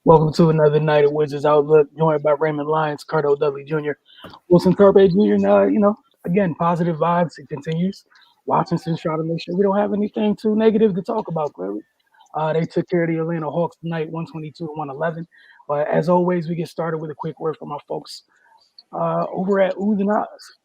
Welcome to another night of Wizards Outlook, joined by Raymond Lyons, Cardo Dudley Jr., Wilson Carpe Jr. And, again, positive vibes. It continues. Washington's trying to make sure we don't have anything too negative to talk about, clearly. They took care of the Atlanta Hawks tonight, 122 to 111. But as always, we get started with a quick word from our folks over at Oohs and Ahs.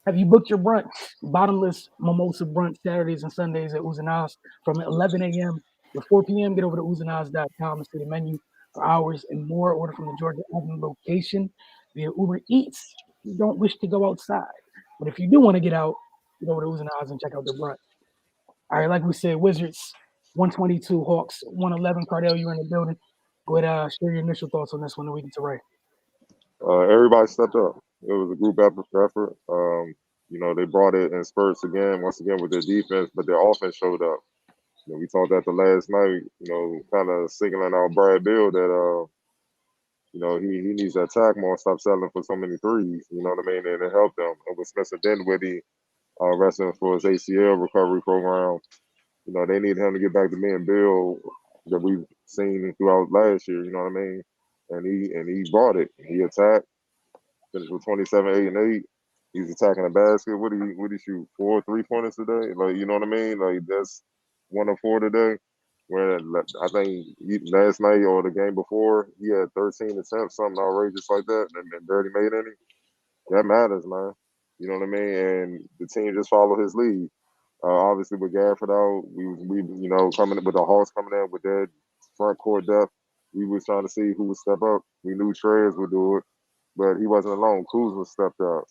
Have you booked your brunch? Bottomless mimosa brunch Saturdays and Sundays at Oohs and Ahs from 11 a.m. to 4 p.m. Get over to oozandahs.com and see the menu for hours and more. Order from the Georgia Avenue location via Uber Eats. You don't wish to go outside. But if you do want to get out, get over to Oohs and Ahs and check out their brunch. All right, like we said, Wizards 122, Hawks 111. Cardell, you're in the building. Go ahead, share your initial thoughts on this one, and we can to Ray. Everybody stepped up. It was a group effort. They brought it in spurts again, once again with their defense, but their offense showed up. We talked that the last night, kind of signaling out Brad Bill that, he needs to attack more, stop settling for so many threes, you know what I mean, and it helped them. And with Spencer Dinwiddie wrestling for his ACL recovery program, they need him to get back to being Bill that we've seen throughout last year, you know what I mean? And he brought it. He attacked, finished with 27, 8, and 8. He's attacking the basket. What he shoot? 4 3-pointers today? Like, you know what I mean? Like, that's 1 of 4 today. Where I think last night or the game before, he had 13 attempts, something outrageous like that, and barely made any. That matters, man. You know what I mean? And the team just followed his lead. Obviously, with Gafford out, we coming with the Hawks coming in with that front court depth, we was trying to see who would step up. We knew Trez would do it, but he wasn't alone. Kuzma stepped up.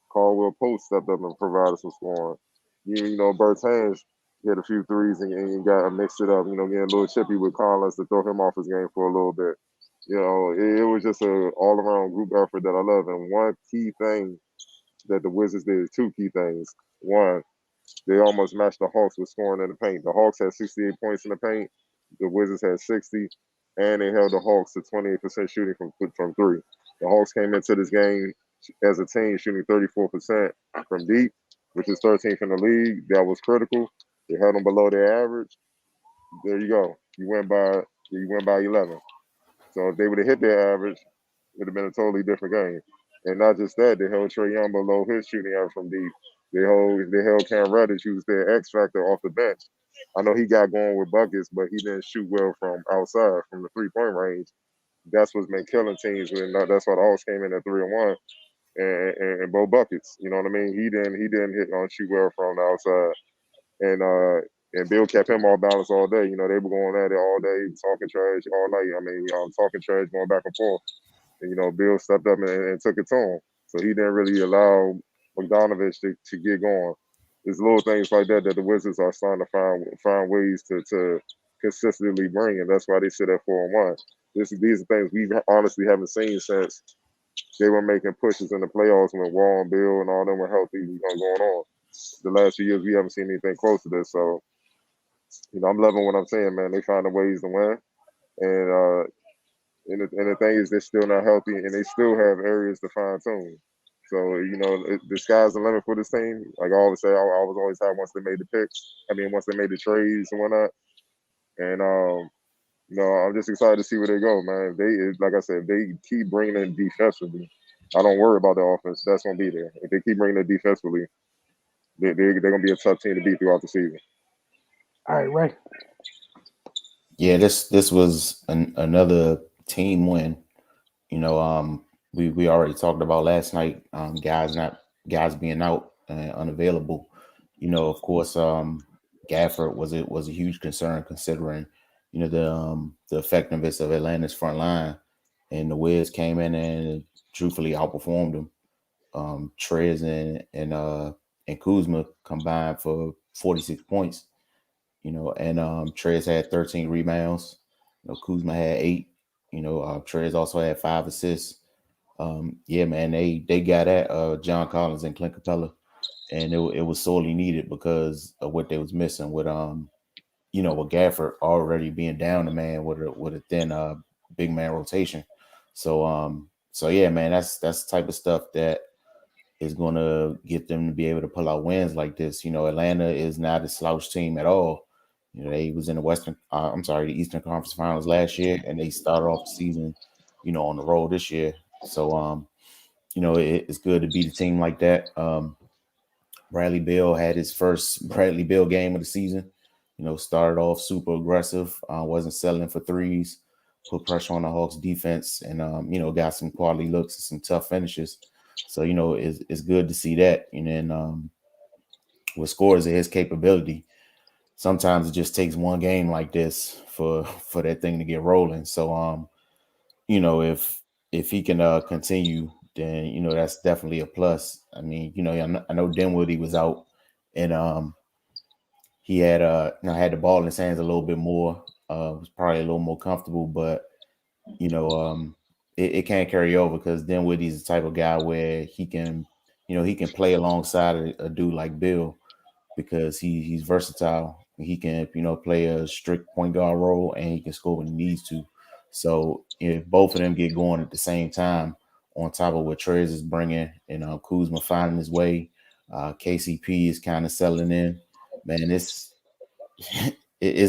Caldwell Post stepped up and provided some scoring. Bertans hit a few threes and got mixed it up. Getting a little chippy with Collins to throw him off his game for a little bit. It was just a all around group effort that I love. And one key thing that the Wizards did, two key things. One, they almost matched the Hawks with scoring in the paint. The Hawks had 68 points in the paint. The Wizards had 60, and they held the Hawks to 28% shooting from three. The Hawks came into this game as a team shooting 34% from deep, which is 13th in the league. That was critical. They held them below their average. There you go. You win by 11. So if they would have hit their average, it would have been a totally different game. And not just that, they held Trae Young below his shooting average from deep. They held Cam Reddish, who's their X factor, off the bench. I know he got going with buckets, but he didn't shoot well from outside, from the 3-point range. That's what's been killing teams. And that's why the Hawks came in at 3-1 and both buckets. You know what I mean? He didn't hit on shoot well from the outside. And Bill kept him all balanced all day. They were going at it all day, talking trash all night. I mean, talking trash, going back and forth. And Bill stepped up and took it to him. So he didn't really allow Bogdanovich to get going. There's little things like that the Wizards are starting to find ways to consistently bring, and that's why they sit at 4-1. These are things we honestly haven't seen since they were making pushes in the playoffs when Wall and Bill and all them were healthy going on. The last few years we haven't seen anything close to this. So, I'm loving what I'm saying, man. They finding ways to win, and the thing is, they're still not healthy, and they still have areas to fine tune. So the sky's the limit for this team. Like I always say, I was always happy once they made the picks. I mean, once they made the trades and whatnot. And I'm just excited to see where they go, man. Like I said, if they keep bringing in defensively, I don't worry about the offense. That's gonna be there. If they keep bringing it defensively, they're gonna be a tough team to beat throughout the season. All right, Ray. Yeah, this was another team win. We already talked about last night. Guys being out and unavailable. Of course, Gafford was a huge concern considering the effectiveness of Atlanta's front line, and the Wiz came in and truthfully outperformed them. Trez and Kuzma combined for 46 points. And Trez had 13 rebounds. Kuzma had 8. Trez also had 5 assists. Yeah, man, they got at John Collins and Clint Capella, and it was sorely needed because of what they was missing with with Gafford already being down the man with a thin big man rotation. So yeah, man, that's the type of stuff that is going to get them to be able to pull out wins like this. Atlanta is not a slouch team at all. You know, they was in the the Eastern Conference Finals last year, and they started off the season, you know, on the road this year. So, you know, it's good to beat a team like that. Bradley Beal had his first Bradley Beal game of the season. You know, started off super aggressive, wasn't settling for threes, put pressure on the Hawks defense, and you know, got some quality looks and some tough finishes. So, you know, it's good to see that. And then with scores of his capability, sometimes it just takes one game like this for that thing to get rolling. So you know, if he can continue, then you know that's definitely a plus. I mean, you know, I know Dinwiddie was out, and he had you know, had the ball in his hands a little bit more, was probably a little more comfortable, but you know, it can't carry over because Dinwiddie's the type of guy where he can, you know, he can play alongside a dude like Bill because he's versatile. He can, you know, play a strict point guard role and he can score when he needs to. So if both of them get going at the same time, on top of what Trez is bringing and Kuzma finding his way, KCP is kind of settling in. Man, it's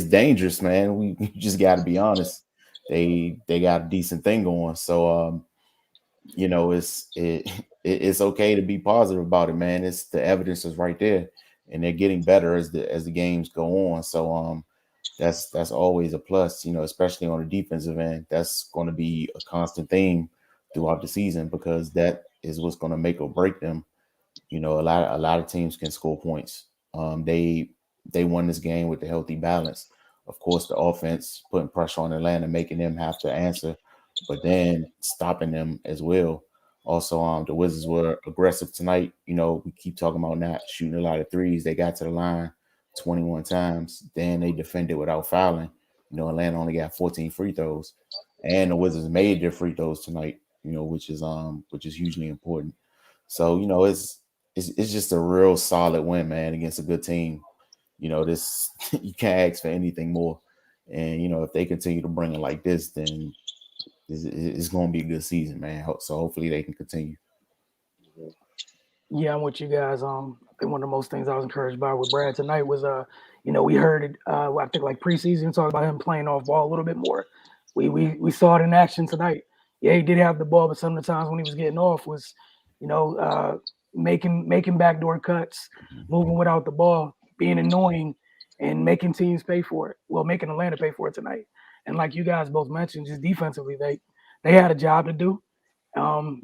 dangerous, man. We just got to be honest. They got a decent thing going. So you know, it's okay to be positive about it, man. It's the evidence is right there, and they're getting better as the games go on. So that's always a plus, you know, especially on the defensive end. That's going to be a constant theme throughout the season because that is what's going to make or break them. You know, a lot of teams can score points. They won this game with the healthy balance. Of course, the offense putting pressure on Atlanta, making them have to answer, but then stopping them as well. Also, the Wizards were aggressive tonight. You know, we keep talking about not shooting a lot of threes. They got to the line 21 times. Then they defended without fouling. You know, Atlanta only got 14 free throws, and the Wizards made their free throws tonight. You know, which is hugely important. So you know, it's just a real solid win, man, against a good team. You know, this you can't ask for anything more. And you know, if they continue to bring it like this, then it's going to be a good season, man. So hopefully they can continue. Yeah, I'm with you guys. I think one of the most things I was encouraged by with Brad tonight was, we heard it. I think like preseason talk about him playing off ball a little bit more. We saw it in action tonight. Yeah, he did have the ball, but some of the times when he was getting off was, you know, making backdoor cuts, moving without the ball, being annoying, and making teams pay for it. Well, making Atlanta pay for it tonight. And like you guys both mentioned, just defensively, they had a job to do.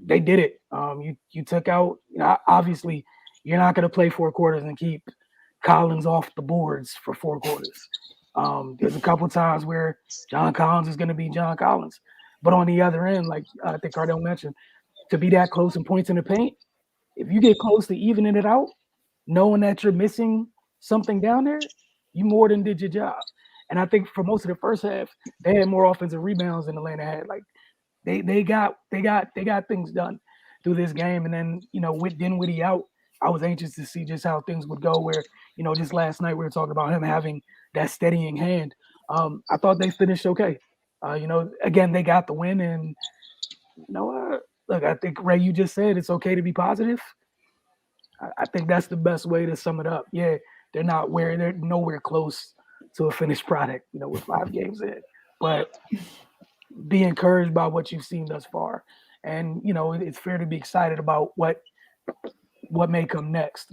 They did it. You took out. You know, obviously, you're not going to play 4 quarters and keep Collins off the boards for 4 quarters. There's a couple times where John Collins is going to be John Collins, but on the other end, like I think Cardell mentioned, to be that close in points in the paint, if you get close to evening it out, knowing that you're missing something down there, you more than did your job. And I think for most of the first half, they had more offensive rebounds than Atlanta had. Like they got things done through this game. And then, with Dinwiddie out, I was anxious to see just how things would go. Where, just last night we were talking about him having that steadying hand. I thought they finished okay. Again, they got the win, and look, I think Ray, you just said it's okay to be positive. I think that's the best way to sum it up. Yeah, they're nowhere close to a finished product. With 5 games in, but be encouraged by what you've seen thus far. And it's fair to be excited about what may come next.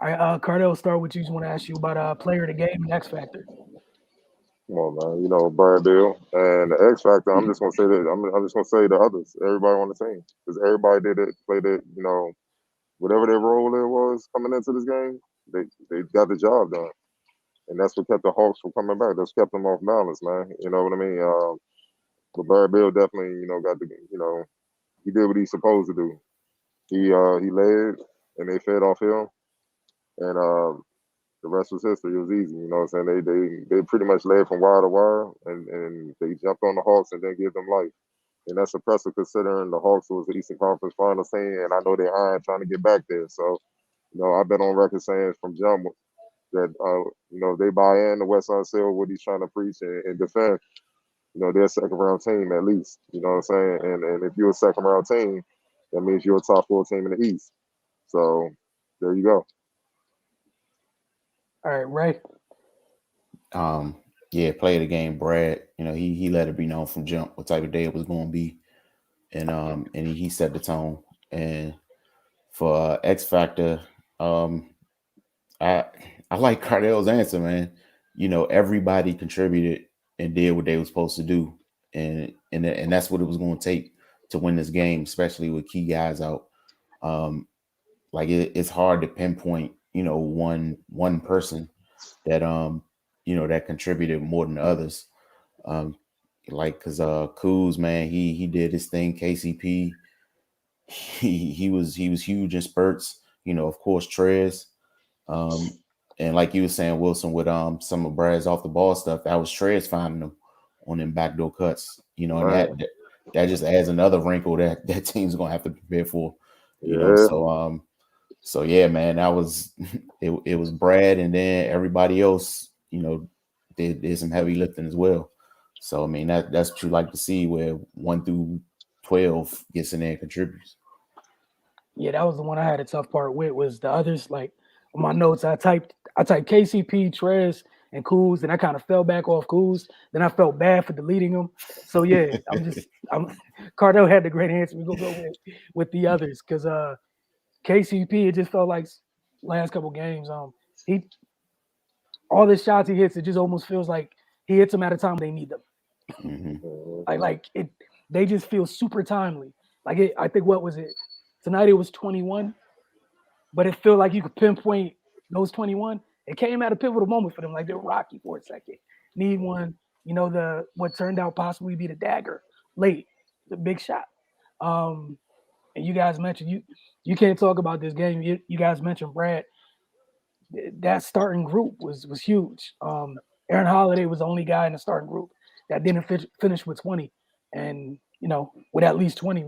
All right, Cardell, start with you. Just want to ask you about player of the game and X Factor. Come on, man. You know, Brad Bill and the X Factor. I'm just gonna say that. I'm just gonna say the others. Everybody on the team, because everybody did it, played it. Whatever their role there was coming into this game, they got the job done, and that's what kept the Hawks from coming back. That's kept them off balance, man. You know what I mean? But Brad Bill definitely, got the, he did what he's supposed to do. He led, and they fed off him, and the rest was history. It was easy, you know what I'm saying? They pretty much led from wire to wire, and they jumped on the Hawks and then gave them life. And that's impressive considering the Hawks was the Eastern Conference Finals team, and I know they're iron trying to get back there. So, I've been on record saying from jump that they buy in the West Side Seal what he's trying to preach and defend. They're a second round team at least. You know what I'm saying? And if you're a second round team, that means you're a top 4 team in the East. So there you go. All right, Ray. Yeah, play of the game, Brad. He let it be known from jump what type of day it was going to be, and he set the tone. And for X Factor, um, I I like Cardell's answer, man. Everybody contributed and did what they were supposed to do, and that's what it was going to take to win this game, especially with key guys out. Um, like it's hard to pinpoint, one person that that contributed more than others. Um, like because Kuz, man, he did his thing. KCP, he was huge in spurts. Of course, Trez. Um, and like you were saying, Wilson, with some of Brad's off the ball stuff, that was Trez finding them on them backdoor cuts. And that Man, that just adds another wrinkle that team's gonna have to prepare for. yeah. So yeah, man, that was it was Brad, and then everybody else, did some heavy lifting as well. So I mean that's what you like to see, where 1 through 12 gets in there and contributes. Yeah, that was the one I had a tough part with. Was the others like on my notes? I typed KCP, Trez, and Kuz, and I kind of fell back off Kuz. Then I felt bad for deleting them. So yeah, I'm Cardell had the great answer. We gonna go with the others because KCP, it just felt like last couple games. He all the shots he hits, it just almost feels like he hits them at a time they need them. Mm-hmm. Like it, they just feel super timely. I think what was it tonight? It was 21, but it felt like you could pinpoint those 21. It came at a pivotal moment for them, like they're rocky for a second. Need one, the what turned out possibly be the dagger late, the big shot. Um, and you guys mentioned you can't talk about this game. You guys mentioned Brad. That starting group was huge. Aaron Holiday was the only guy in the starting group that didn't finish with 20, and with at least 20,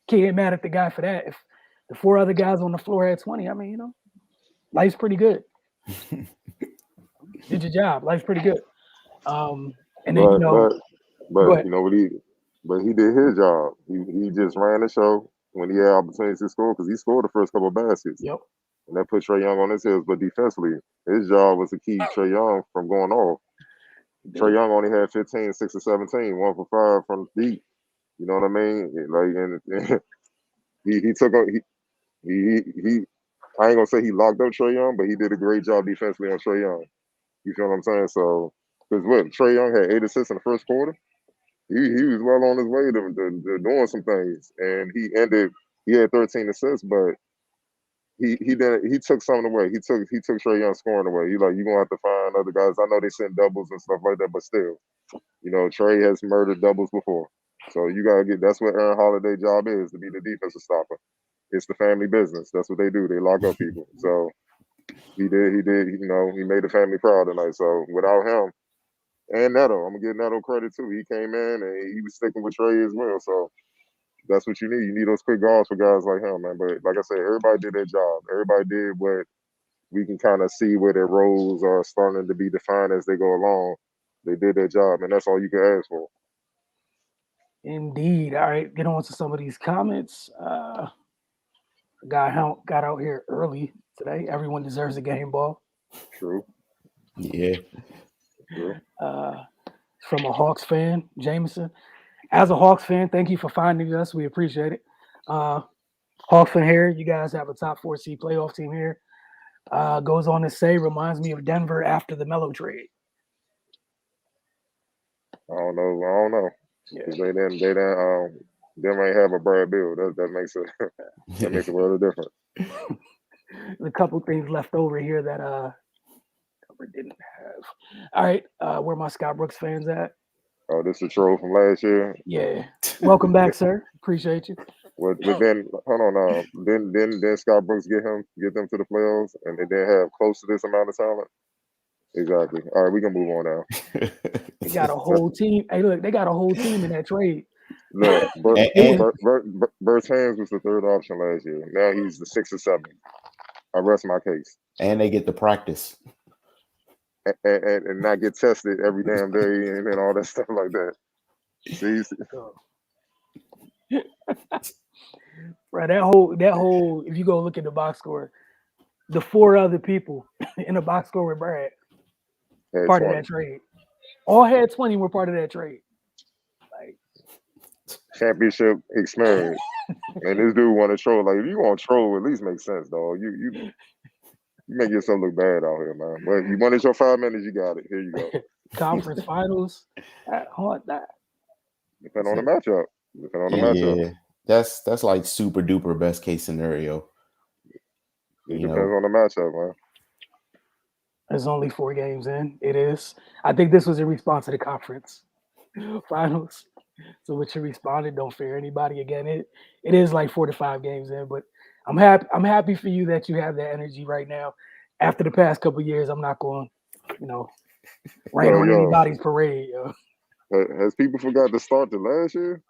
can't get mad at the guy for that. If the 4 other guys on the floor had 20, I mean, life's pretty good. Did your job. Life's pretty good. And then But but go but ahead. you know what he did his job. He just ran the show when he had opportunities to score because he scored the first couple of baskets. Yep. And that put Trey Young on his heels. But defensively, his job was to keep Trey Young from going off. Trey Young only had 15, 6 or 17, 1 for 5 from deep. You know what I mean? Like, and he took a he. I ain't gonna say he locked up Trey Young, but he did a great job defensively on Trey Young. You feel what I'm saying? So, because what Trey Young had 8 assists in the first quarter, he was well on his way to doing some things, and he ended. He had 13 assists, but he took something away. He took Trey Young scoring away. He like you gonna have to find other guys. I know they send doubles and stuff like that, but still, Trey has murdered doubles before. So you gotta get that's what Aaron Holiday's job is to be the defensive stopper. It's the family business. That's what they do. They lock up people. So he made the family proud tonight. So without him and Neto, I'm gonna give Neto credit too. He came in and he was sticking with Trey as well. So that's what you need. You need those quick guards for guys like him, man. But like I said, everybody did their job. Everybody did what we can kind of see where their roles are starting to be defined as they go along. They did their job, and that's all you can ask for. Indeed. All right, get on to some of these comments. Got out here early today. Everyone deserves a game ball. True. Yeah. True. From a Hawks fan, Jameson. As a Hawks fan, thank you for finding us. We appreciate it. Hawks fan here, you guys have a top 4 seed playoff team here. Goes on to say, reminds me of Denver after the Melo trade. I don't know. I don't know. Yeah. Because Denver ain't have a Brad Bill. That makes it that makes a world of difference. A couple things left over here that Denver didn't have. All right, where my Scott Brooks fans at? Oh, this is a troll from last year. Yeah. Welcome back, sir. Appreciate you. But then hold on now. Then Scott Brooks get them to the playoffs and they didn't have close to this amount of talent. Exactly. All right, we can move on now. They got a whole team. Hey, look, they got a whole team in that trade. Look, And Bertans was the third option last year. Now he's the 6th or 7th. I rest my case. and they get to practice. And not get tested every damn day and all that stuff like that. See, Right, that whole. If you go look at the box score, the 4 other people in the box score with Brad. Had part of 20. that trade. All had 20 were part of that trade. Like Championship experience. And this dude want to troll. Like, if you want to troll, at least make sense, dog. You make yourself look bad out here, man. But you wanted your 5 minutes, you got it. Here you go. conference finals. That Depend on the matchup. Depend on the matchup. Yeah, that's like super duper best case scenario. It You depends know, on the matchup, man. There's only 4 games in. It is. I think this was in response to the conference finals. So what you responded, don't fear anybody again. It is like 4 to 5 games in, but I'm happy. I'm happy for you that you have that energy right now. After the past couple of years, I'm not going, rain on Yo, anybody's parade. Yo. has people forgot to start the last year?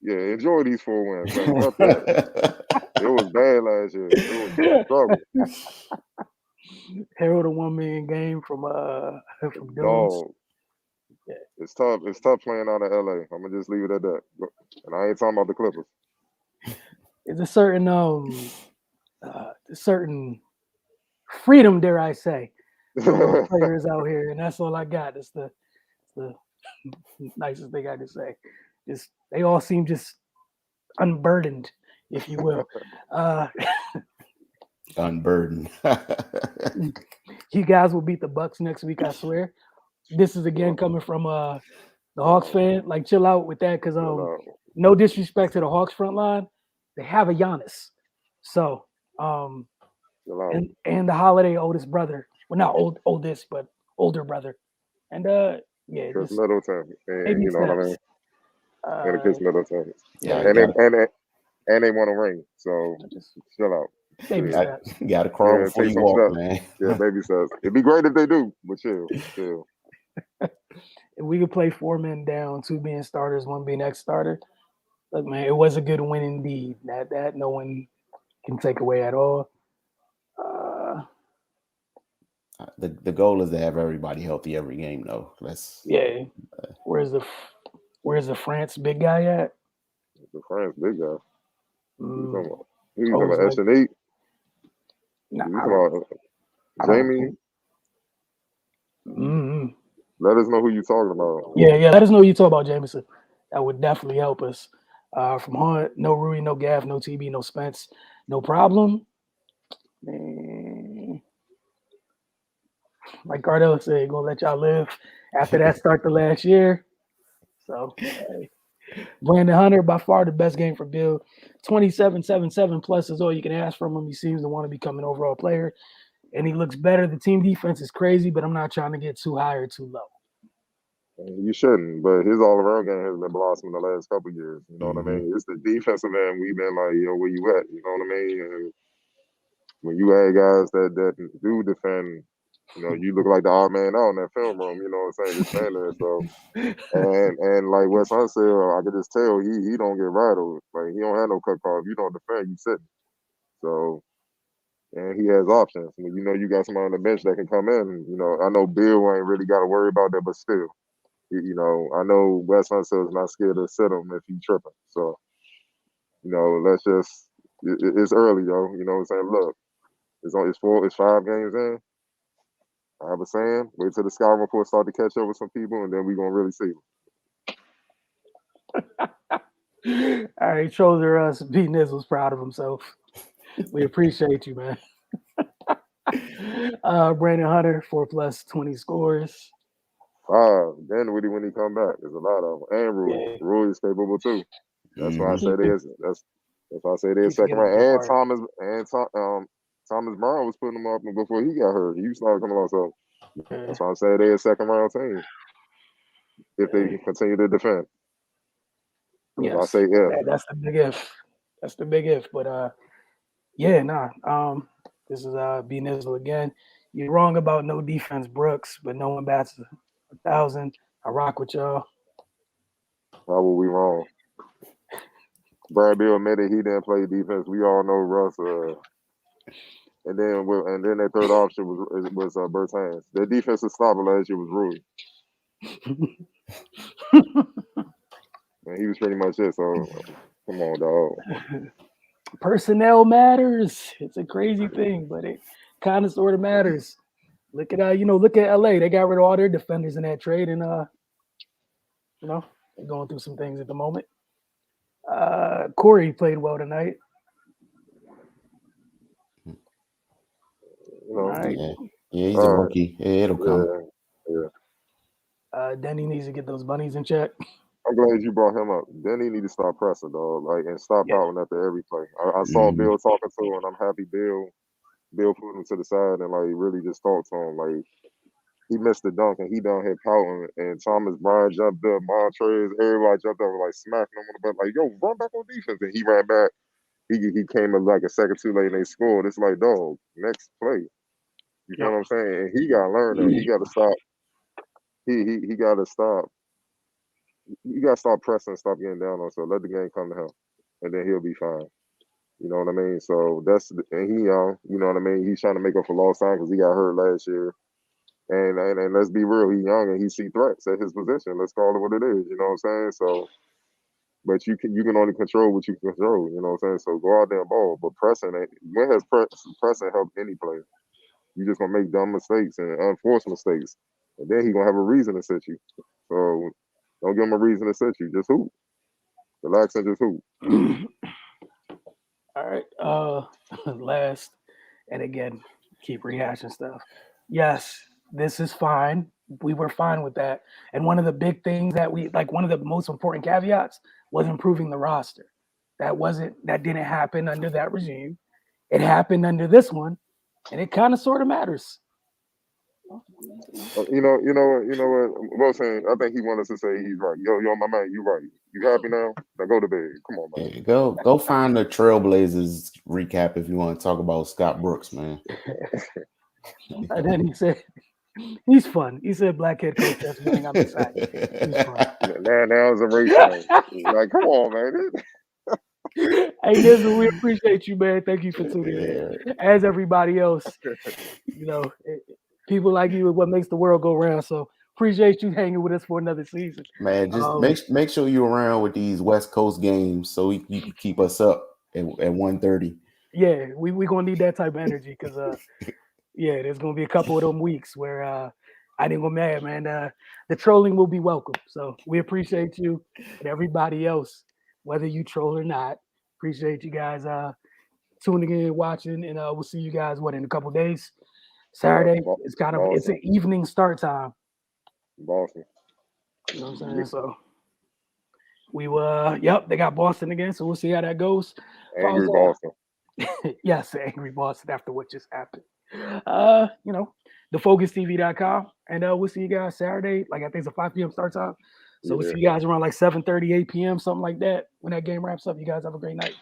Yeah, enjoy these 4 wins, man. Fuck that. It was bad last year. It was a struggle. Herald a 1 million game from Dunes. Dog. Yeah. It's tough. It's tough playing out of LA. I'm gonna just leave it at that. And I ain't talking about the Clippers. It's a certain freedom, dare I say, from those players out here, and that's all I got. It's the nicest thing I can say. Just they all seem just unburdened, if you will. unburdened. You guys will beat the Bucks next week, I swear. This is again coming from the Hawks fan. Like, chill out with that, because no disrespect to the Hawks front line, they have a Giannis. So and the Holiday oldest brother. Well, not oldest, but older brother. And yeah, Chris just Middleton. And, baby you know what I mean? steps. And Chris Middleton. Yeah, And they want a ring. So chill out. baby steps. Got to crawl before you walk, steps. man. Yeah, baby steps. It'd be great if they do, but chill. If we could play 4 men down, 2 being starters, 1 being ex-starter, look, man, it was a good win indeed. That no one can take away at all. The goal is to have everybody healthy every game, though. Where's the France big guy at? The France big guy. He's Oh, talking about S&E. Nah, He's talking about Jamie. Let us know who you're talking about. Yeah. Let us know who you talk about, Jameson. That would definitely help us. From Hunt, no Rui, no Gaff, no TB, no Spence, no problem. Man. Like Cardell said, gonna let y'all live after that start the last year. So, Brandon Hunter, by far the best game for Bill. 27-7-7 plus is all you can ask from him. He seems to want to become an overall player, and he looks better. The team defense is crazy, but I'm not trying to get too high or too low. You shouldn't, but his all-around game has been blossoming the last couple of years. You know what I mean? It's the defensive end we've been like, yo, where you at? You know what I mean? And when you had guys that do defend, you look like the odd man out in that film room. You know what I'm saying? Just standing there. So, and like Wes Hunt said, I could just tell he don't get rattled. Like, he don't have no cut call. If you don't defend, you sitting. So, and he has options. When you got somebody on the bench that can come in. I know Bill ain't really got to worry about that, but still. I know Wes Hunt is not scared to sit him if he's tripping. So, let's just, it's early, yo. You know what I'm saying? Look, it's 5 games in. I have a saying, wait till the scouting report start to catch up with some people, and then we're going to really see. All right, shoulder us. B. Niz was proud of himself. We appreciate you, man. Brandon Hunter, 4+ 20 scores. 5. Then when he come back, there's a lot of them. And Rui. Yeah. Rui is capable too. That's why I say that's why I say they're second round. And Thomas Brown was putting him up before he got hurt. He started coming on, so that's why I say they're a second round team. If they can continue to defend. Yes. I say that's the big if. That's the big if. But this is B. Nizzle again. You're wrong about no defense, Brooks, but no one bats 1,000. I rock with y'all. How were we wrong? Brad Bill admitted he didn't play defense. We all know Russ. And then their third option was Bertans. Their defensive stopper last year was Rui. And he was pretty much it. So come on, dog. Personnel matters. It's a crazy thing, but it kind of sort of matters. Look at look at LA. They got rid of all their defenders in that trade, and they're going through some things at the moment. Corey played well tonight. You All know, right. Yeah, he's a rookie. Yeah, it'll come. Denny needs to get those bunnies in check. I'm glad you brought him up. Then he need to start pressing, dog. Like, and stop Yeah. pouting after every play. I saw Bill talking to him, and I'm happy Bill put him to the side and like really just talked to him. Like, he missed the dunk and he down here pouting, and Thomas Bryant jumped up, Montrez, everybody jumped up, like smacking him on the butt, like, yo, run back on defense. And he ran back. He came up like a second too late and they scored. It's like, dog, next play. You know what I'm saying? And he got to learn that. He got to stop. He got to stop. You got to stop pressing and stop getting down on. So let the game come to him, and then he'll be fine. You know what I mean? So and he young. You know what I mean? He's trying to make up for lost time because he got hurt last year. And let's be real, he's young and he see threats at his position. Let's call it what it is. You know what I'm saying? So, but you can only control what you can control. You know what I'm saying? So go out there and ball. But pressing, when has pressing helped any player? You just gonna make dumb mistakes and unforced mistakes, and then he gonna have a reason to sit you. So don't give him a reason to sit you. Just hoop, relax and just hoop. All right. Last, and again, keep rehashing stuff. Yes, this is fine. We were fine with that. And one of the big things that one of the most important caveats was improving the roster. That didn't happen under that regime. It happened under this one, and it kind of sort of matters. You know what? Well, saying, I think he wanted us to say he's right. Yo, my man, you right. You happy now? Now go to bed. Come on, man. Yeah, go find the Trailblazers recap if you want to talk about Scott Brooks, man. And then he said, he's fun. He said, black head coach that's winning on the side. He's fun. Now it's a race thing. Like, come on, man. Hey, Nizzle, we appreciate you, man. Thank you for tuning in. As everybody else, people like you is what makes the world go round. So appreciate you hanging with us for another season. Man, just make sure you're around with these West Coast games so you can keep us up at 1:30. Yeah, we gonna need that type of energy because there's gonna be a couple of them weeks where I didn't go mad, man. The trolling will be welcome. So we appreciate you and everybody else, whether you troll or not. Appreciate you guys tuning in, watching, and we'll see you guys in a couple of days. Saturday, it's an evening start time. Boston. You know what I'm saying? So we they got Boston again, so we'll see how that goes. Angry Boston. Yes, angry Boston after what just happened. TheFocusTV.com, and we'll see you guys Saturday. Like I think it's a 5 p.m. start time. So we'll see you guys around like 7:30, 8 p.m., something like that. When that game wraps up, you guys have a great night.